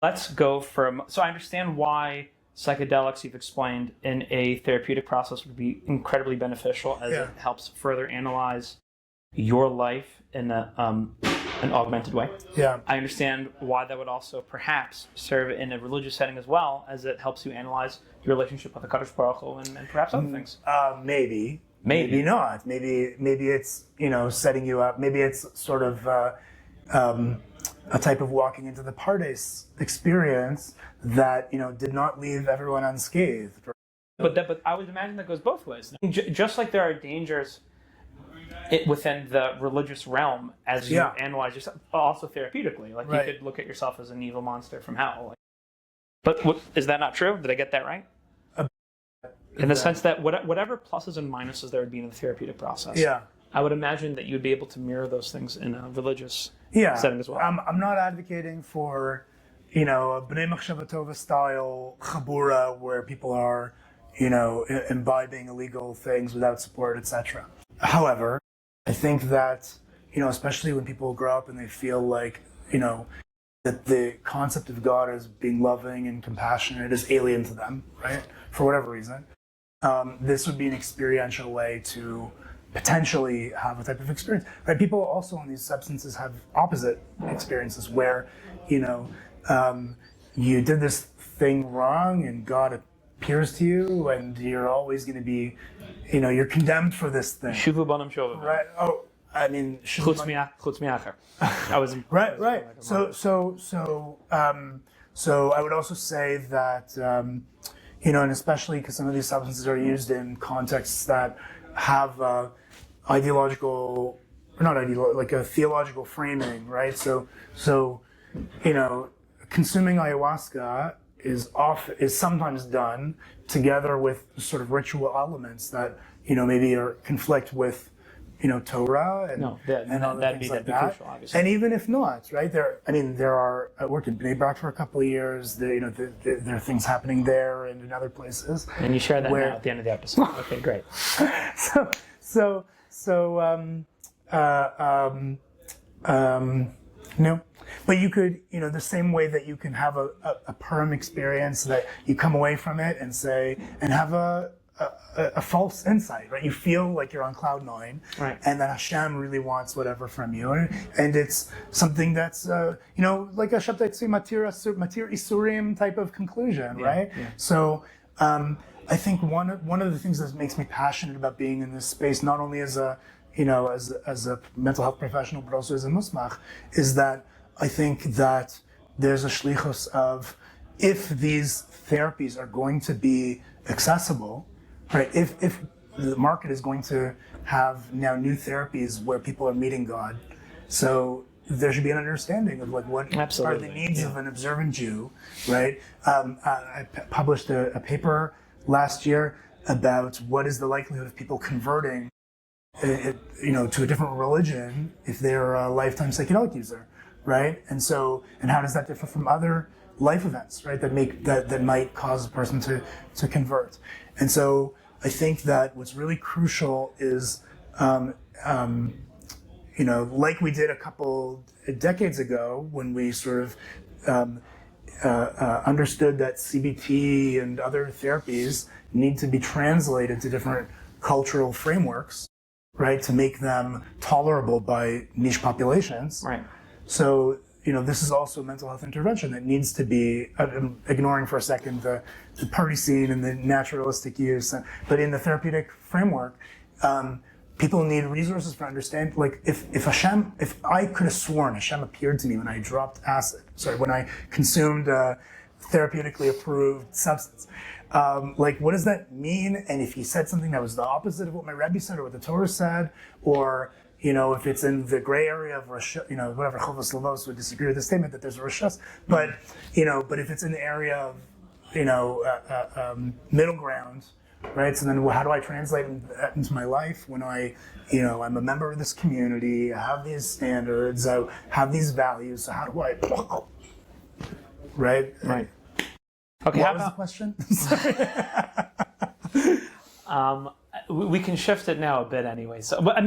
let's go from. So I understand why psychedelics, you've explained, in a therapeutic process would be incredibly beneficial as it helps further analyze your life in an augmented way. Yeah. I understand why that would also perhaps serve in a religious setting as well, as it helps you analyze your relationship with the Kadosh Baruch Hu and perhaps other things. Maybe not. Maybe it's setting you up. Maybe it's sort of a type of walking into the Pardes experience that did not leave everyone unscathed. But I would imagine that goes both ways. Just like there are dangers within the religious realm as you analyze yourself, also therapeutically. Like you could look at yourself as an evil monster from hell. But is that not true? Did I get that right? In the sense that whatever pluses and minuses there would be in the therapeutic process, I would imagine that you'd be able to mirror those things in a religious setting as well. I'm not advocating for, a B'nai Machshava Tova style chabura where people are, imbibing illegal things without support, etc. However, I think that, especially when people grow up and they feel like, that the concept of God as being loving and compassionate is alien to them, right? For whatever reason. This would be an experiential way to potentially have a type of experience, right? People also on these substances have opposite experiences where, you did this thing wrong and God appears to you and you're always going to be, you're condemned for this thing. Shuvu banam shova. Right. Oh, I mean, chutz mi'acher. I was right. So I would also say that, and especially because some of these substances are used in contexts that have like a theological framing, right? So consuming ayahuasca is sometimes done together with sort of ritual elements that maybe conflict with Torah and that'd be crucial, obviously. And even if not, right? I worked in Bnei Brak for a couple of years. There are things happening there and in other places. And you share that now at the end of the episode. Okay, great. No. But you could, the same way that you can have a Purim experience that you come away from it and have a false insight, right? You feel like you're on cloud nine, right? And that Hashem really wants whatever from you, and it's something that's, like a Shabtai Tzvi Matir Isurim type of conclusion, right? Yeah. So I think one of the things that makes me passionate about being in this space, not only as a mental health professional, but also as a musmach, is that I think that there's a shlichus of, if these therapies are going to be accessible, right? If the market is going to have now new therapies where people are meeting God, so there should be an understanding of what are the needs of an observant Jew, right? I published a paper last year about what is the likelihood of people converting, to a different religion if they're a lifetime psychedelic user, right? And how does that differ from other life events, right? That might cause a person to convert. And so I think that what's really crucial is, like we did a couple decades ago when we sort of understood that CBT and other therapies need to be translated to different cultural frameworks, right, to make them tolerable by niche populations. Right. So, this is also mental health intervention that needs to be, ignoring for a second the party scene and the naturalistic use, but in the therapeutic framework, people need resources for understanding. Like if I could have sworn Hashem appeared to me when I dropped acid, when I consumed a therapeutically approved substance, what does that mean? And if he said something that was the opposite of what my Rebbe said or what the Torah said, or if it's in the gray area of Rosh, whatever, Chovos Levos would disagree with the statement that there's a Rosh, but if it's in the area of, middle ground, right? So then how do I translate that into my life when I'm a member of this community, I have these standards, I have these values, so how do I, right? Right. Okay, what was the question? We can shift it now a bit anyway. So, but I mean,